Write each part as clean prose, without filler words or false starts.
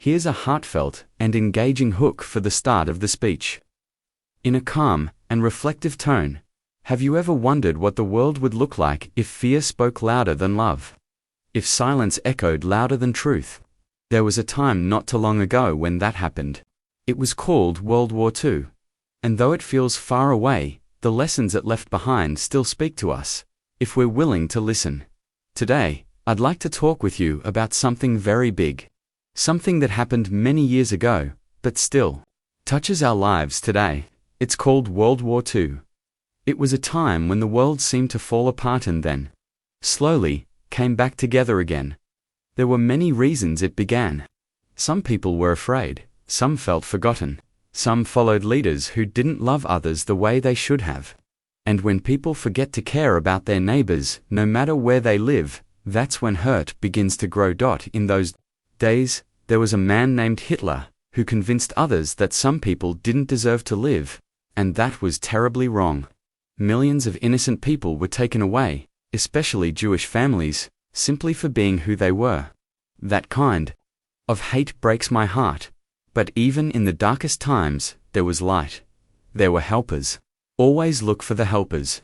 Here's a heartfelt and engaging hook for the start of the speech. In a calm and reflective tone, have you ever wondered what the world would look like if fear spoke louder than love? If silence echoed louder than truth? There was a time not too long ago when that happened. It was called World War II. And though it feels far away, the lessons it left behind still speak to us, if we're willing to listen. Today, I'd like to talk with you about something very big. Something that happened many years ago, but still touches our lives today. It's called World War II. It was a time when the world seemed to fall apart and then, slowly, came back together again. There were many reasons it began. Some people were afraid, some felt forgotten, some followed leaders who didn't love others the way they should have. And when people forget to care about their neighbors, no matter where they live, that's when hurt begins to grow. In those days, there was a man named Hitler who convinced others that some people didn't deserve to live, and that was terribly wrong. Millions of innocent people were taken away, especially Jewish families, simply for being who they were. That kind of hate breaks my heart. But even in the darkest times, there was light. There were helpers. Always look for the helpers.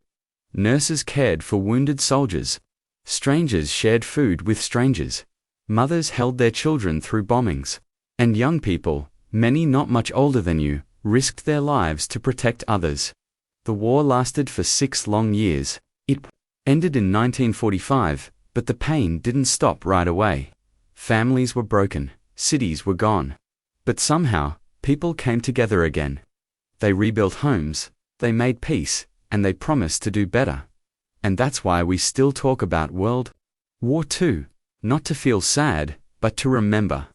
Nurses cared for wounded soldiers. Strangers shared food with strangers. Mothers held their children through bombings. And young people, many not much older than you, risked their lives to protect others. The war lasted for 6 long years. It ended in 1945, but the pain didn't stop right away. Families were broken, cities were gone. But somehow, people came together again. They rebuilt homes, they made peace, and they promised to do better. And that's why we still talk about World War II, not to feel sad, but to remember.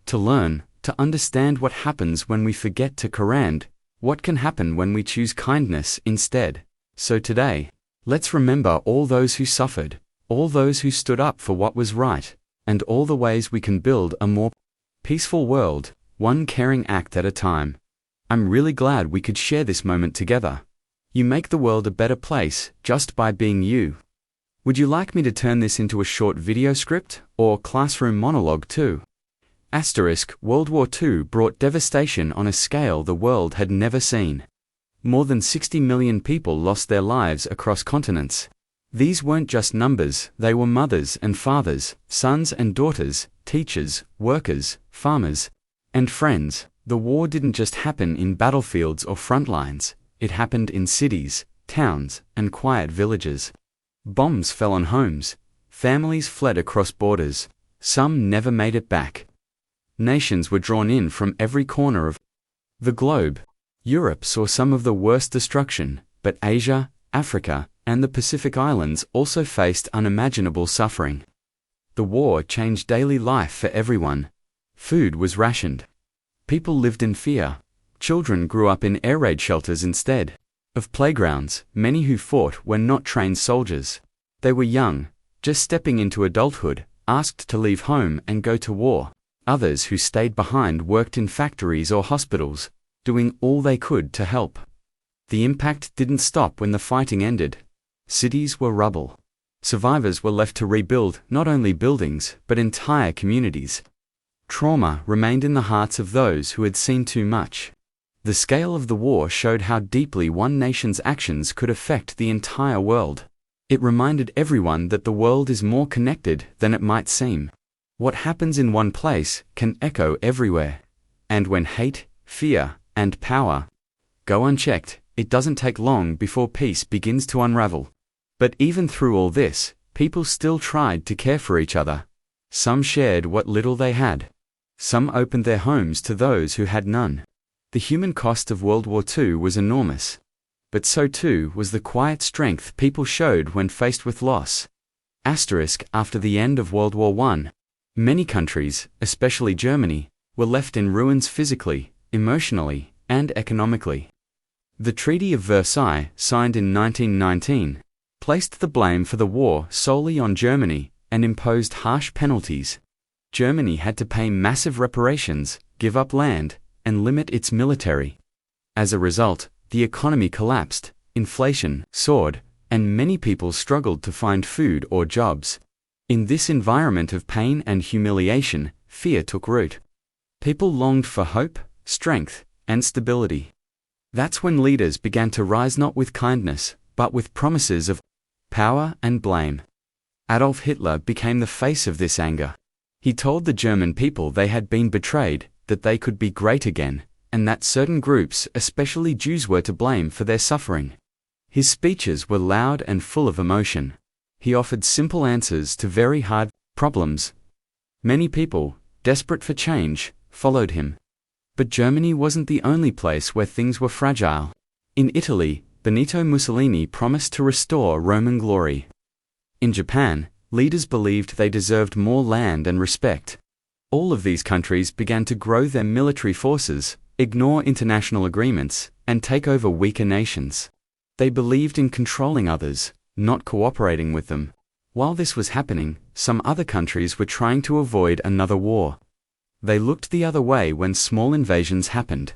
To learn, to understand what happens when we forget to command, what can happen when we choose kindness instead. So today, let's remember all those who suffered, all those who stood up for what was right, and all the ways we can build a more peaceful world, one caring act at a time. I'm really glad we could share this moment together. You make the world a better place just by being you. Would you like me to turn this into a short video script or classroom monologue too? World War II brought devastation on a scale the world had never seen. More than 60 million people lost their lives across continents. These weren't just numbers, they were mothers and fathers, sons and daughters, teachers, workers, farmers, and friends. The war didn't just happen in battlefields or front lines, it happened in cities, towns, and quiet villages. Bombs fell on homes, families fled across borders, some never made it back. Nations were drawn in from every corner of the globe. Europe saw some of the worst destruction, but Asia, Africa, and the Pacific Islands also faced unimaginable suffering. The war changed daily life for everyone. Food was rationed. People lived in fear. Children grew up in air raid shelters instead of playgrounds. Many who fought were not trained soldiers. They were young, just stepping into adulthood, asked to leave home and go to war. Others who stayed behind worked in factories or hospitals, doing all they could to help. The impact didn't stop when the fighting ended. Cities were rubble. Survivors were left to rebuild not only buildings, but entire communities. Trauma remained in the hearts of those who had seen too much. The scale of the war showed how deeply one nation's actions could affect the entire world. It reminded everyone that the world is more connected than it might seem. What happens in one place can echo everywhere. And when hate, fear, and power go unchecked, it doesn't take long before peace begins to unravel. But even through all this, people still tried to care for each other. Some shared what little they had. Some opened their homes to those who had none. The human cost of World War II was enormous. But so too was the quiet strength people showed when faced with loss. After the end of World War I, many countries, especially Germany, were left in ruins physically, emotionally, and economically. The Treaty of Versailles, signed in 1919, placed the blame for the war solely on Germany and imposed harsh penalties. Germany had to pay massive reparations, give up land, and limit its military. As a result, the economy collapsed, inflation soared, and many people struggled to find food or jobs. In this environment of pain and humiliation, fear took root. People longed for hope, strength, and stability. That's when leaders began to rise not with kindness, but with promises of power and blame. Adolf Hitler became the face of this anger. He told the German people they had been betrayed, that they could be great again, and that certain groups, especially Jews, were to blame for their suffering. His speeches were loud and full of emotion. He offered simple answers to very hard problems. Many people, desperate for change, followed him. But Germany wasn't the only place where things were fragile. In Italy, Benito Mussolini promised to restore Roman glory. In Japan, leaders believed they deserved more land and respect. All of these countries began to grow their military forces, ignore international agreements, and take over weaker nations. They believed in controlling others, not cooperating with them. While this was happening, some other countries were trying to avoid another war. They looked the other way when small invasions happened.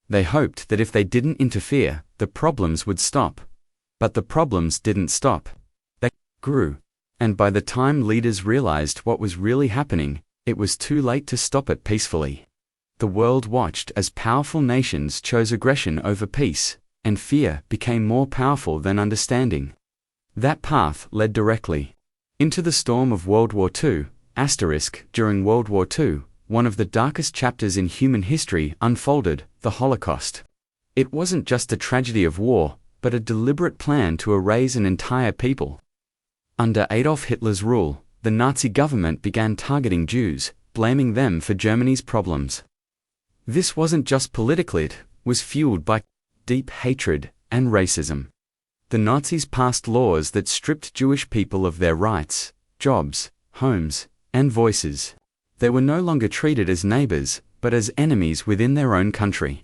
They hoped that if they didn't interfere, the problems would stop. But the problems didn't stop. They grew. And by the time leaders realized what was really happening, it was too late to stop it peacefully. The world watched as powerful nations chose aggression over peace, and fear became more powerful than understanding. That path led directly into the storm of World War II. During World War II, one of the darkest chapters in human history unfolded, the Holocaust. It wasn't just a tragedy of war, but a deliberate plan to erase an entire people. Under Adolf Hitler's rule, the Nazi government began targeting Jews, blaming them for Germany's problems. This wasn't just political, it was fueled by deep hatred and racism. The Nazis passed laws that stripped Jewish people of their rights, jobs, homes, and voices. They were no longer treated as neighbors, but as enemies within their own country.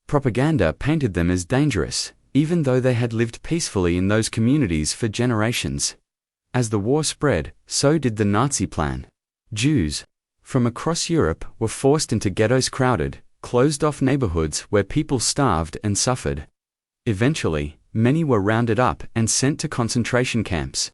Propaganda painted them as dangerous, even though they had lived peacefully in those communities for generations. As the war spread, so did the Nazi plan. Jews from across Europe were forced into ghettos, crowded, closed-off neighborhoods where people starved and suffered. Eventually, many were rounded up and sent to concentration camps.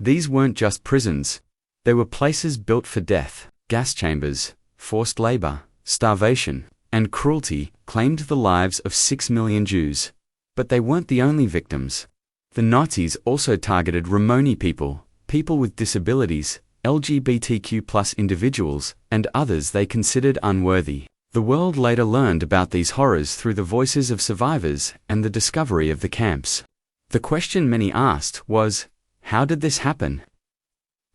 These weren't just prisons. They were places built for death. Gas chambers, forced labor, starvation, and cruelty claimed the lives of 6 million Jews. But they weren't the only victims. The Nazis also targeted Romani people, people with disabilities, LGBTQ+ individuals, and others they considered unworthy. The world later learned about these horrors through the voices of survivors and the discovery of the camps. The question many asked was, how did this happen?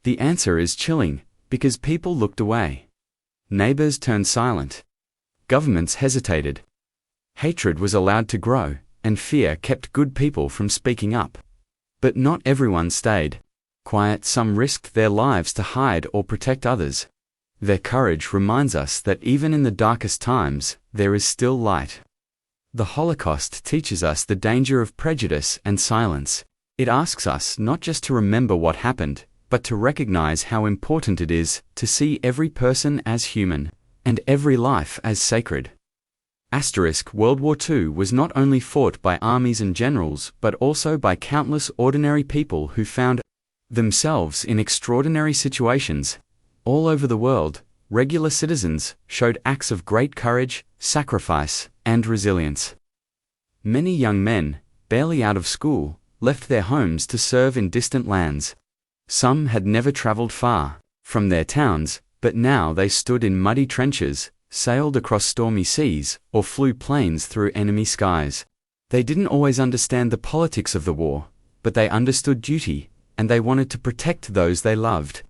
The answer is chilling, because people looked away. Neighbors turned silent. Governments hesitated. Hatred was allowed to grow, and fear kept good people from speaking up. But not everyone stayed quiet. Some risked their lives to hide or protect others. Their courage reminds us that even in the darkest times, there is still light. The Holocaust teaches us the danger of prejudice and silence. It asks us not just to remember what happened, but to recognize how important it is to see every person as human, and every life as sacred. World War II was not only fought by armies and generals, but also by countless ordinary people who found themselves in extraordinary situations. All over the world, regular citizens showed acts of great courage, sacrifice, and resilience. Many young men, barely out of school, left their homes to serve in distant lands. Some had never traveled far from their towns, but now they stood in muddy trenches, sailed across stormy seas, or flew planes through enemy skies. They didn't always understand the politics of the war, but they understood duty, and they wanted to protect those they loved.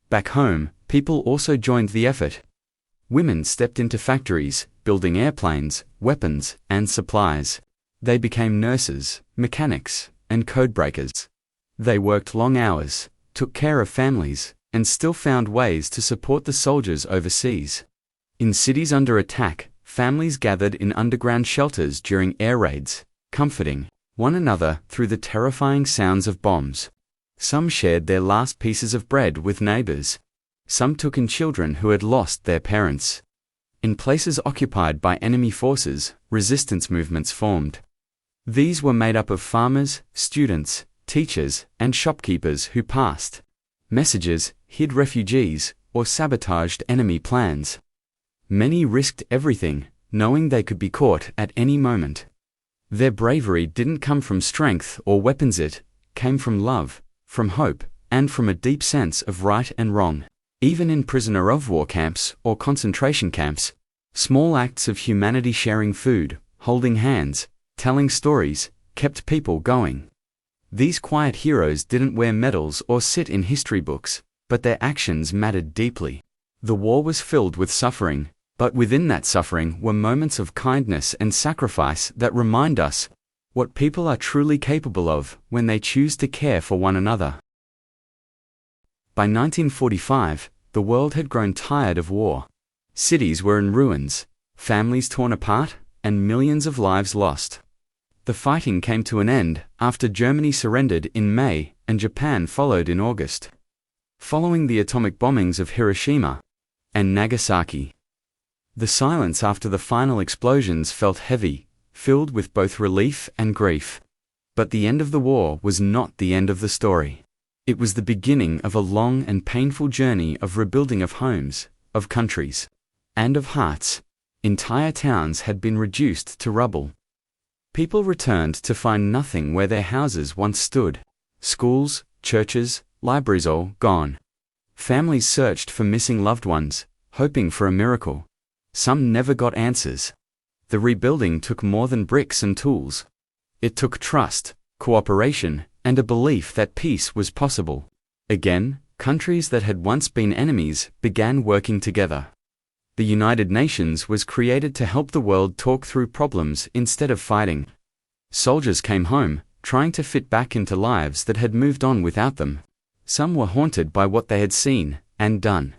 Back home, people also joined the effort. Women stepped into factories, building airplanes, weapons, and supplies. They became nurses, mechanics, and codebreakers. They worked long hours, took care of families, and still found ways to support the soldiers overseas. In cities under attack, families gathered in underground shelters during air raids, comforting one another through the terrifying sounds of bombs. Some shared their last pieces of bread with neighbors. Some took in children who had lost their parents. In places occupied by enemy forces, resistance movements formed. These were made up of farmers, students, teachers, and shopkeepers who passed messages, hid refugees, or sabotaged enemy plans. Many risked everything, knowing they could be caught at any moment. Their bravery didn't come from strength or weapons, it came from love, from hope, and from a deep sense of right and wrong. Even in prisoner of war camps or concentration camps, small acts of humanity, sharing food, holding hands, telling stories, kept people going. These quiet heroes didn't wear medals or sit in history books, but their actions mattered deeply. The war was filled with suffering, but within that suffering were moments of kindness and sacrifice that remind us what people are truly capable of when they choose to care for one another. By 1945, the world had grown tired of war. Cities were in ruins, families torn apart, and millions of lives lost. The fighting came to an end after Germany surrendered in May and Japan followed in August, following the atomic bombings of Hiroshima and Nagasaki. The silence after the final explosions felt heavy, filled with both relief and grief. But the end of the war was not the end of the story. It was the beginning of a long and painful journey of rebuilding of homes, of countries, and of hearts. Entire towns had been reduced to rubble. People returned to find nothing where their houses once stood. Schools, churches, libraries all gone. Families searched for missing loved ones, hoping for a miracle. Some never got answers. The rebuilding took more than bricks and tools. It took trust, cooperation, and a belief that peace was possible. Again, countries that had once been enemies began working together. The United Nations was created to help the world talk through problems instead of fighting. Soldiers came home, trying to fit back into lives that had moved on without them. Some were haunted by what they had seen and done.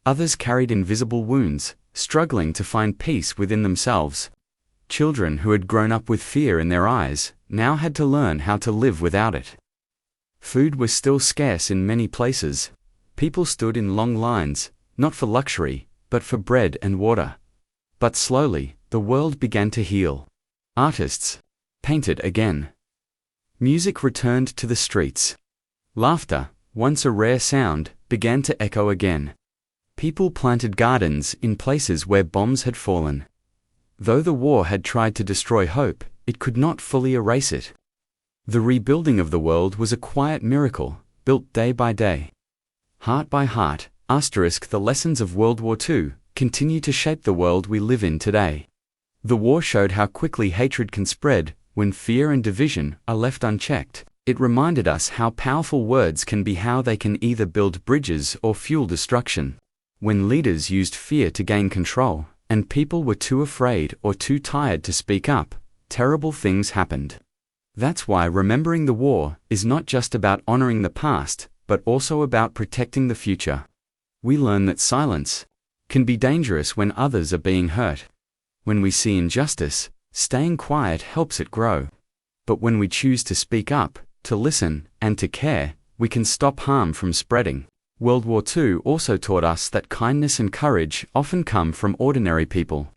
Others carried invisible wounds, struggling to find peace within themselves. Children who had grown up with fear in their eyes now had to learn how to live without it. Food was still scarce in many places. People stood in long lines, not for luxury, but for bread and water. But slowly, the world began to heal. Artists painted again. Music returned to the streets. Laughter, once a rare sound, began to echo again. People planted gardens in places where bombs had fallen. Though the war had tried to destroy hope, it could not fully erase it. The rebuilding of the world was a quiet miracle, built day by day. Heart by heart, the lessons of World War II continue to shape the world we live in today. The war showed how quickly hatred can spread when fear and division are left unchecked. It reminded us how powerful words can be, how they can either build bridges or fuel destruction. When leaders used fear to gain control, and people were too afraid or too tired to speak up, terrible things happened. That's why remembering the war is not just about honoring the past, but also about protecting the future. We learn that silence can be dangerous when others are being hurt. When we see injustice, staying quiet helps it grow. But when we choose to speak up, to listen, and to care, we can stop harm from spreading. World War II also taught us that kindness and courage often come from ordinary people.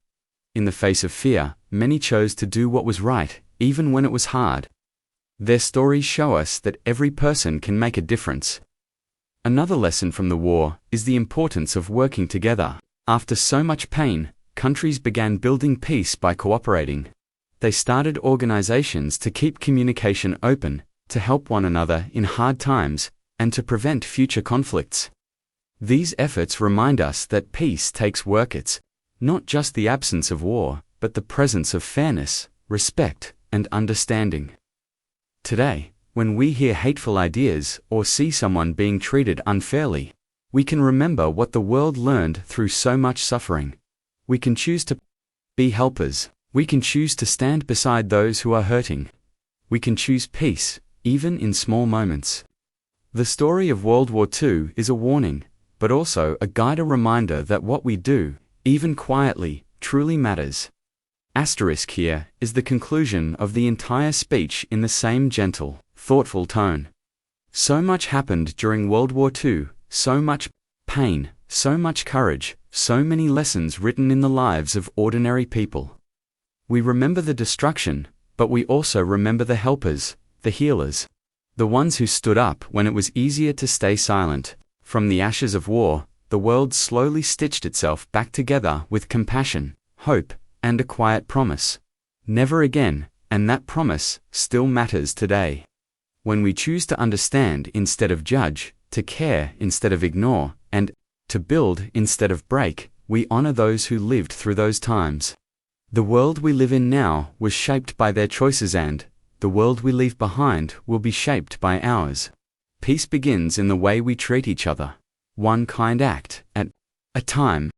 In the face of fear, many chose to do what was right, even when it was hard. Their stories show us that every person can make a difference. Another lesson from the war is the importance of working together. After so much pain, countries began building peace by cooperating. They started organizations to keep communication open, to help one another in hard times, and to prevent future conflicts. These efforts remind us that peace takes work. It's not just the absence of war, but the presence of fairness, respect, and understanding. Today, when we hear hateful ideas or see someone being treated unfairly, we can remember what the world learned through so much suffering. We can choose to be helpers. We can choose to stand beside those who are hurting. We can choose peace, even in small moments. The story of World War II is a warning, but also a guide, a reminder that what we do, even quietly, truly matters. Here is the conclusion of the entire speech in the same gentle, thoughtful tone. So much happened during World War II, so much pain, so much courage, so many lessons written in the lives of ordinary people. We remember the destruction, but we also remember the helpers, the healers. The ones who stood up when it was easier to stay silent. From the ashes of war the world slowly stitched itself back together with compassion, hope, and a quiet promise. Never again, and that promise still matters today. When we choose to understand instead of judge, to care instead of ignore, and to build instead of break, we honor those who lived through those times. The world we live in now was shaped by their choices, and the world we leave behind will be shaped by ours. Peace begins in the way we treat each other, one kind act at a time.